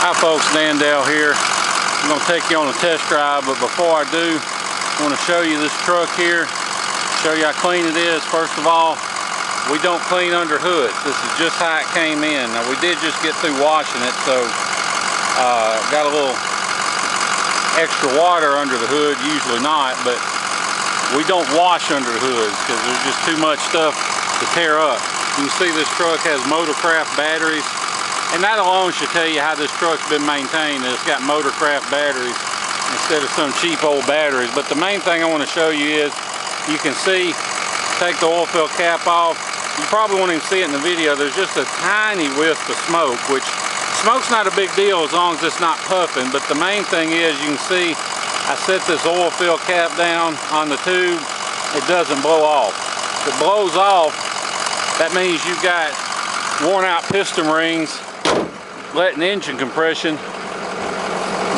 Hi folks, Dan Dale here. I'm going to take you on a test drive, but before I do, I want to show you this truck here, show you how clean it is. First of all, we don't clean under hoods. This is just how it came in. Now we did just get through washing it, so got a little extra water under the hood, usually not, but we don't wash under the hoods because there's just too much stuff to tear up. You can see this truck has Motorcraft batteries. And that alone should tell you how this truck's been maintained. It's got Motorcraft batteries instead of some cheap old batteries. But the main thing I want to show you is, you can see, take the oil fill cap off. You probably won't even see it in the video. There's just a tiny wisp of smoke, which smoke's not a big deal as long as it's not puffing. But the main thing is, you can see, I set this oil fill cap down on the tube. It doesn't blow off. If it blows off, that means you've got worn out piston rings, letting engine compression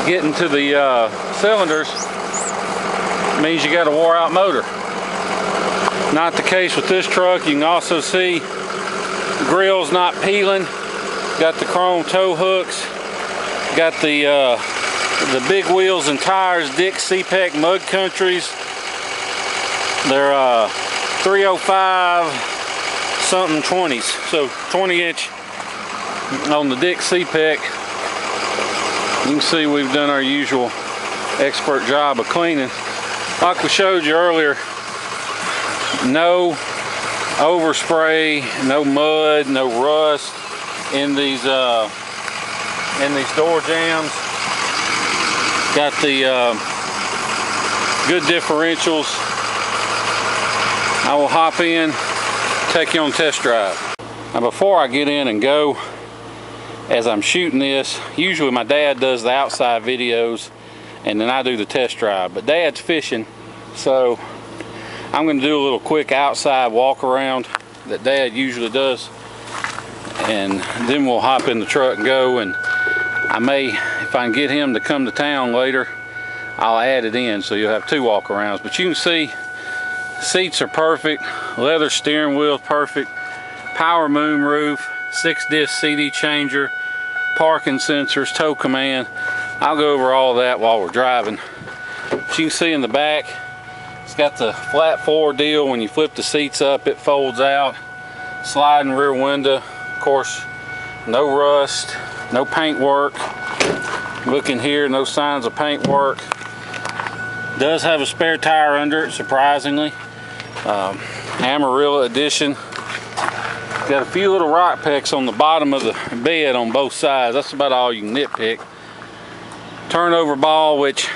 get into the cylinders. Means you got a wore out motor. Not the case with this truck. You can also see the grill's not peeling. Got the chrome tow hooks. Got the big wheels and tires, Dick CPEC Mud Countries. They're 305 something 20s, so 20-inch on the Dick CPEC. You can see we've done our usual expert job of cleaning. Like we showed you earlier, no overspray, no mud, no rust in these door jams. Got the good differentials. I will hop in, take you on a test drive. Now before I get in and go, as I'm shooting this, usually my dad does the outside videos and then I do the test drive, but Dad's fishing, so I'm going to do a little quick outside walk around that Dad usually does, and then we'll hop in the truck and go. And I may, if I can get him to come to town later, I'll add it in so you'll have two walk arounds. But you can see seats are perfect, leather steering wheel perfect, power moonroof, 6-disc CD changer, parking sensors, tow command. I'll go over all that while we're driving. As you can see in the back, it's got the flat floor deal. When you flip the seats up, it folds out. Sliding rear window. Of course, no rust, no paint work. Looking here, no signs of paint work. Does have a spare tire under it, surprisingly. Amarillo edition. Got a few little rock pecks on the bottom of the bed on both sides. That's about all you can nitpick. Turnover ball, which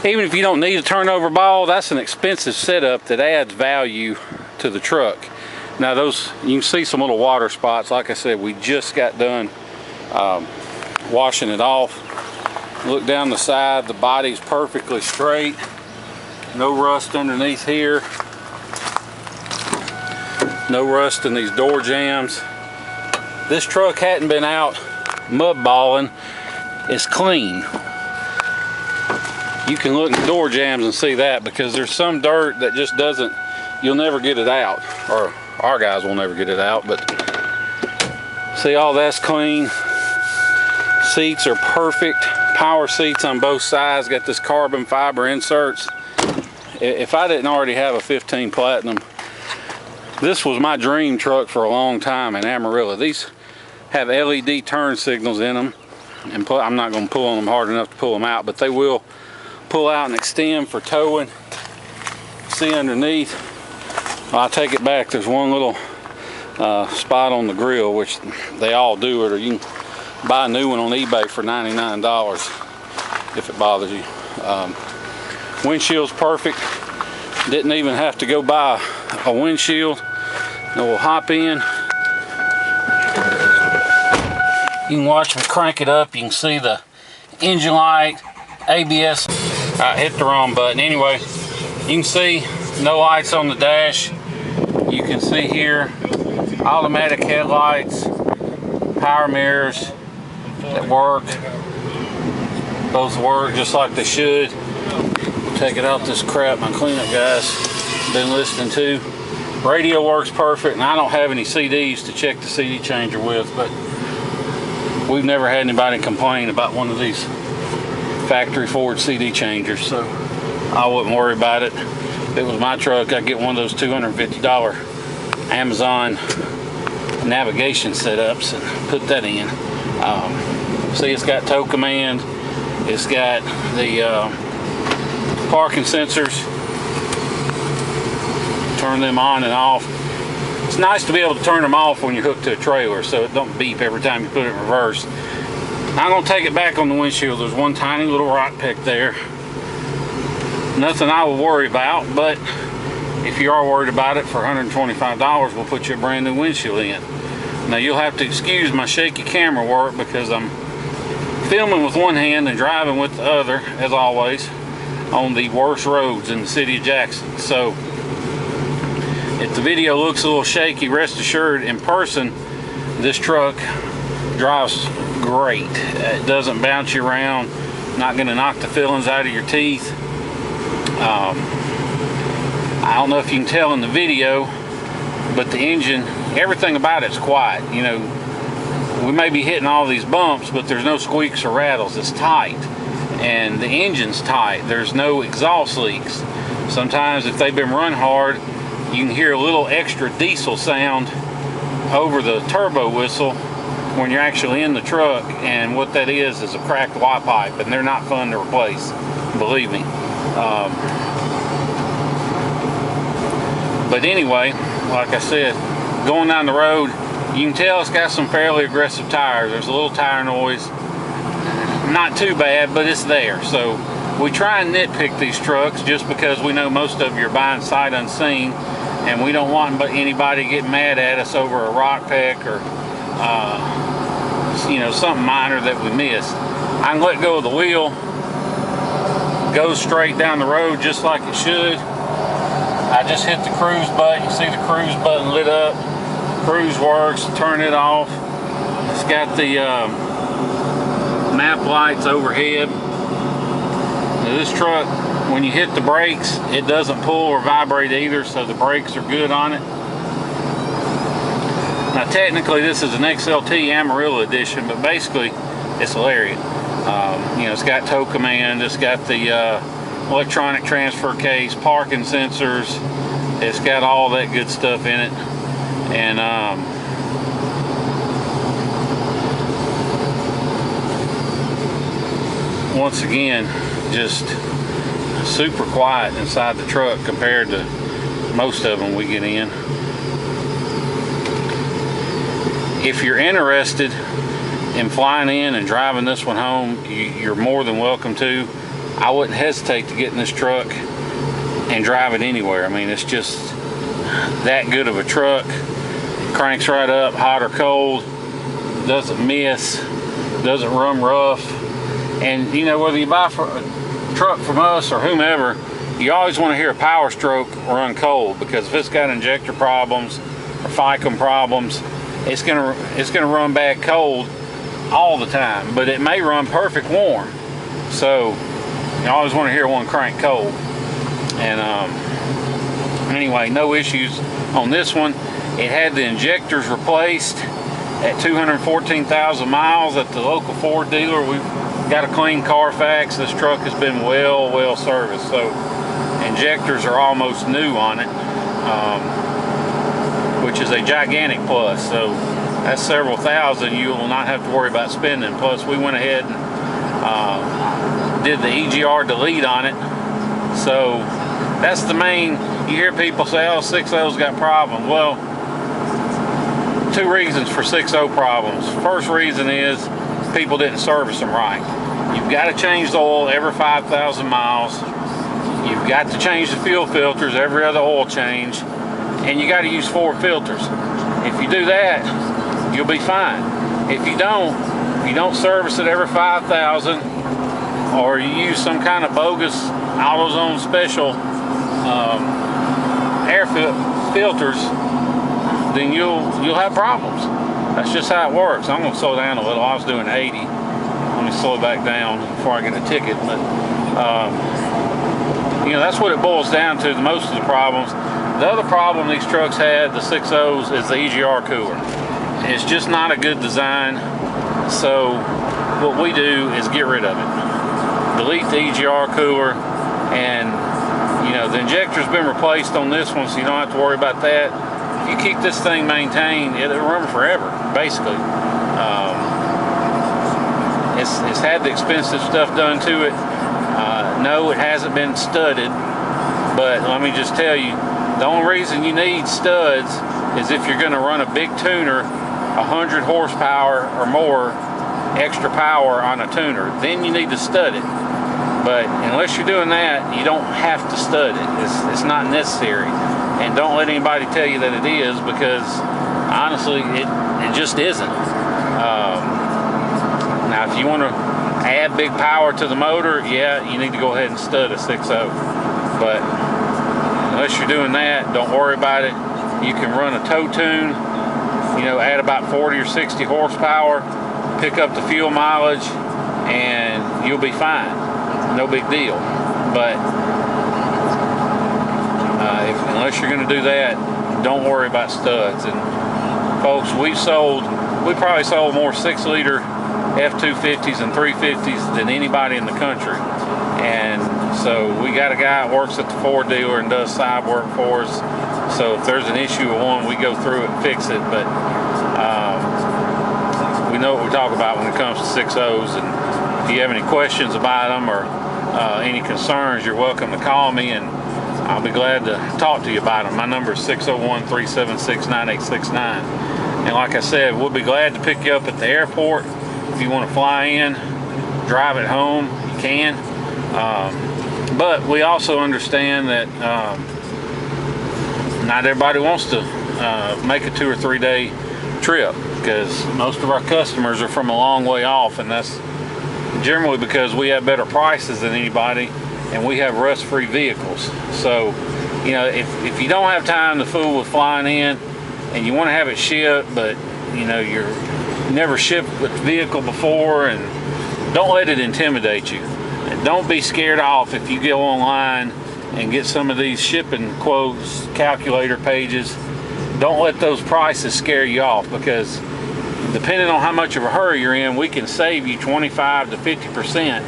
even if you don't need a turnover ball, that's an expensive setup that adds value to the truck. Now those, you can see some little water spots. Like I said, we just got done washing it off. Look down the side, the body's perfectly straight. No rust underneath here. No rust in these door jams. This truck hadn't been out mud balling. It's clean. You can look in the door jams and see that, because there's some dirt that just doesn't, you'll never get it out, or our guys will never get it out. But see, all that's clean. Seats are perfect. Power seats on both sides. Got this carbon fiber inserts. If I didn't already have a 15 Platinum, this was my dream truck for a long time in Amarillo. These have LED turn signals in them, and I'm not going to pull on them hard enough to pull them out, but they will pull out and extend for towing. See underneath, well, I take it back, there's one little spot on the grill, which they all do it, or you can buy a new one on eBay for $99 if it bothers you. Windshield's perfect. Didn't even have to go buy a windshield. Now we'll hop in. You can watch me crank it up. You can see the engine light, ABS. I hit the wrong button. Anyway, you can see no lights on the dash. You can see here automatic headlights, power mirrors that work. Both work just like they should. Take it out this crap my cleanup guys been listening to. Radio works perfect, and I don't have any CDs to check the CD changer with, but we've never had anybody complain about one of these factory forward CD changers, so I wouldn't worry about it. If it was my truck, I'd get one of those $250 Amazon navigation setups and put that in. See, it's got tow command, it's got the parking sensors, turn them on and off. It's nice to be able to turn them off when you're hooked to a trailer so it don't beep every time you put it in reverse. I'm going to take it back on the windshield. There's one tiny little rock peck there. Nothing I will worry about, but if you are worried about it, for $125 we'll put you a brand new windshield in. Now you'll have to excuse my shaky camera work because I'm filming with one hand and driving with the other, as always, on the worst roads in the city of Jackson. So if the video looks a little shaky, rest assured, in person, this truck drives great. It doesn't bounce you around, not going to knock the fillings out of your teeth. I don't know if you can tell in the video, but the engine, everything about it's quiet. You know, we may be hitting all these bumps, but there's no squeaks or rattles. It's tight, and the engine's tight. There's no exhaust leaks. Sometimes if they've been run hard, you can hear a little extra diesel sound over the turbo whistle when you're actually in the truck, and what that is a cracked Y pipe, and they're not fun to replace, believe me. But anyway, like I said, going down the road, you can tell it's got some fairly aggressive tires. There's a little tire noise, not too bad, but it's there. So we try and nitpick these trucks just because we know most of you are buying sight unseen, and we don't want anybody to get mad at us over a rock peck or you know, something minor that we missed. I can let go of the wheel, go straight down the road just like it should. I just hit the cruise button. You see the cruise button lit up. Cruise works. Turn it off. It's got the map lights overhead. Now this truck, when you hit the brakes, it doesn't pull or vibrate either, so the brakes are good on it. Now technically this is an XLT Amarillo edition, but basically it's a Lariat. You know, it's got tow command, it's got the electronic transfer case, parking sensors, it's got all that good stuff in it. And once again, just super quiet inside the truck compared to most of them we get in. If you're interested in flying in and driving this one home, you're more than welcome to. I wouldn't hesitate to get in this truck and drive it anywhere. I mean, it's just that good of a truck. Cranks right up, hot or cold, doesn't miss, doesn't run rough. And you know, whether you buy a truck from us or whomever, you always want to hear a power stroke run cold, because if it's got injector problems or FICM problems, it's gonna run bad cold all the time, but it may run perfect warm. So you always want to hear one crank cold. And anyway, no issues on this one. It had the injectors replaced at 214,000 miles at the local Ford dealer. We've got a clean Carfax. This truck has been well serviced, so injectors are almost new on it, which is a gigantic plus. So that's several thousand you will not have to worry about spending. Plus we went ahead and did the EGR delete on it. So that's the main. You hear people say, oh, 6.0's got problems. Well, two reasons for 6.0 problems. First reason is people didn't service them right. You've got to change the oil every 5,000 miles. You've got to change the fuel filters every other oil change, and you got to use 4 filters. If you do that, you'll be fine. If you don't service it every 5,000, or you use some kind of bogus AutoZone special air filters, then you'll have problems. That's just how it works. I'm going to slow down a little. I was doing 80. Let me slow back down before I get a ticket. But you know, that's what it boils down to. Most of the problems. The other problem these trucks had, the 6.0s, is the EGR cooler. It's just not a good design. So what we do is get rid of it. Delete the EGR cooler, and you know, the injector's been replaced on this one, so you don't have to worry about that. If you keep this thing maintained, it'll run forever, basically. It's had the expensive stuff done to it. No, it hasn't been studded, but let me just tell you, the only reason you need studs is if you're going to run a big tuner, 100 horsepower or more extra power on a tuner, then you need to stud it. But unless you're doing that, you don't have to stud it. It's not necessary. And don't let anybody tell you that it is, because honestly, it just isn't. Now, if you want to add big power to the motor, yeah, you need to go ahead and stud a 6.0. But unless you're doing that, don't worry about it. You can run a tow tune, you know, add about 40 or 60 horsepower, pick up the fuel mileage, and you'll be fine. No big deal. But unless you're going to do that, don't worry about studs. And folks, we probably sold more 6-liter F250s and 350s than anybody in the country. And so we got a guy that works at the Ford dealer and does side work for us. So if there's an issue with one, we go through it and fix it. But we know what we talk about when it comes to 6.0s. And if you have any questions about them or any concerns, you're welcome to call me, and I'll be glad to talk to you about them. My number is 601-376-9869. And like I said, we'll be glad to pick you up at the airport. If you want to fly in, drive it home, you can. But we also understand that not everybody wants to make a 2 or 3 day trip, because most of our customers are from a long way off, and that's generally because we have better prices than anybody, and we have rust-free vehicles. So, you know, if you don't have time to fool with flying in and you want to have it shipped, but you know, you're never shipped with the vehicle before, and don't let it intimidate you. And don't be scared off if you go online and get some of these shipping quotes, calculator pages. Don't let those prices scare you off, because depending on how much of a hurry you're in, we can save you 25 to 50%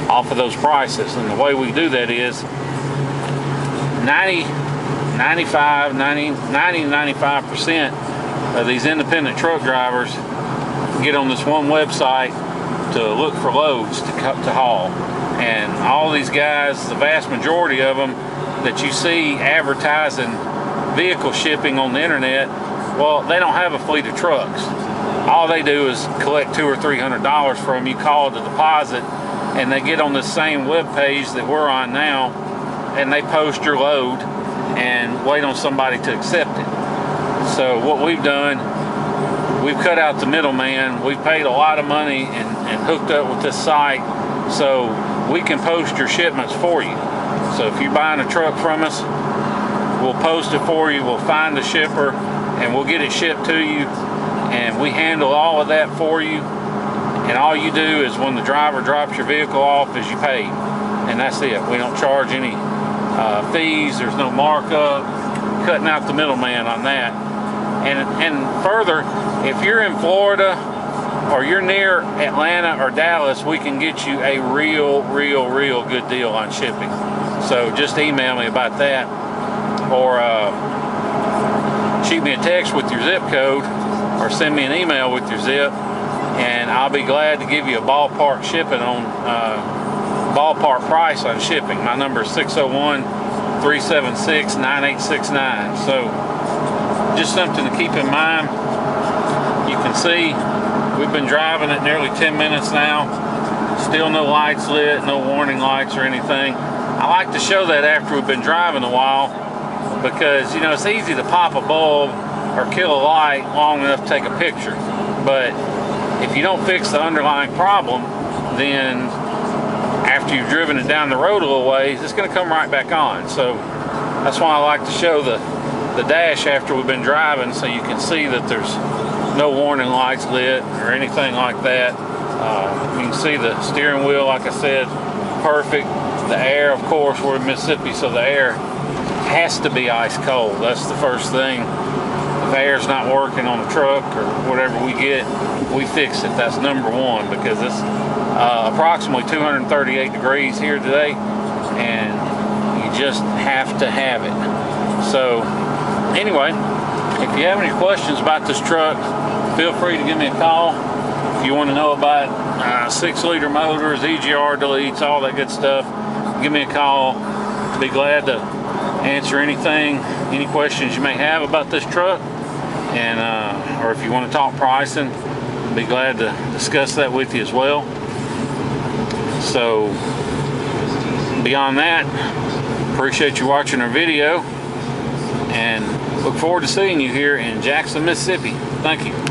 off of those prices. And the way we do that is 90-95% of these independent truck drivers get on this one website to look for loads to haul. And all these guys, the vast majority of them that you see advertising vehicle shipping on the internet, well, they don't have a fleet of trucks. All they do is collect $200 or $300 from you, call it a deposit, and they get on the same web page that we're on now, and they post your load and wait on somebody to accept it. So what we've done, we've cut out the middleman. We've paid a lot of money and hooked up with this site, so we can post your shipments for you. So if you're buying a truck from us, we'll post it for you, we'll find the shipper, and we'll get it shipped to you, and we handle all of that for you. And all you do is when the driver drops your vehicle off is you pay, and that's it. We don't charge any fees, there's no markup, cutting out the middleman on that. And further, if you're in Florida or you're near Atlanta or Dallas, we can get you a real good deal on shipping. So just email me about that, or shoot me a text with your zip code, or send me an email with your zip, and I'll be glad to give you a ballpark shipping on ballpark price on shipping. My number is 601-376-9869. So just something to keep in mind. You can see we've been driving it nearly 10 minutes now. Still no lights lit, no warning lights or anything. I like to show that after we've been driving a while, because you know, it's easy to pop a bulb or kill a light long enough to take a picture, but if you don't fix the underlying problem, then after you've driven it down the road a little ways, it's going to come right back on. So that's why I like to show the dash after we've been driving, so you can see that there's no warning lights lit or anything like that. You can see the steering wheel, like I said, perfect. The air, of course, we're in Mississippi, so the air has to be ice cold. That's the first thing. If air's not working on the truck or whatever we get, we fix it. That's number one, because it's approximately 238 degrees here today, and you just have to have it. So anyway, if you have any questions about this truck, feel free to give me a call. If you want to know about 6-liter motors, EGR deletes, all that good stuff, give me a call. Be glad to answer anything, any questions you may have about this truck, and or if you want to talk pricing, be glad to discuss that with you as well. So beyond that, appreciate you watching our video, and look forward to seeing you here in Jackson, Mississippi. Thank you.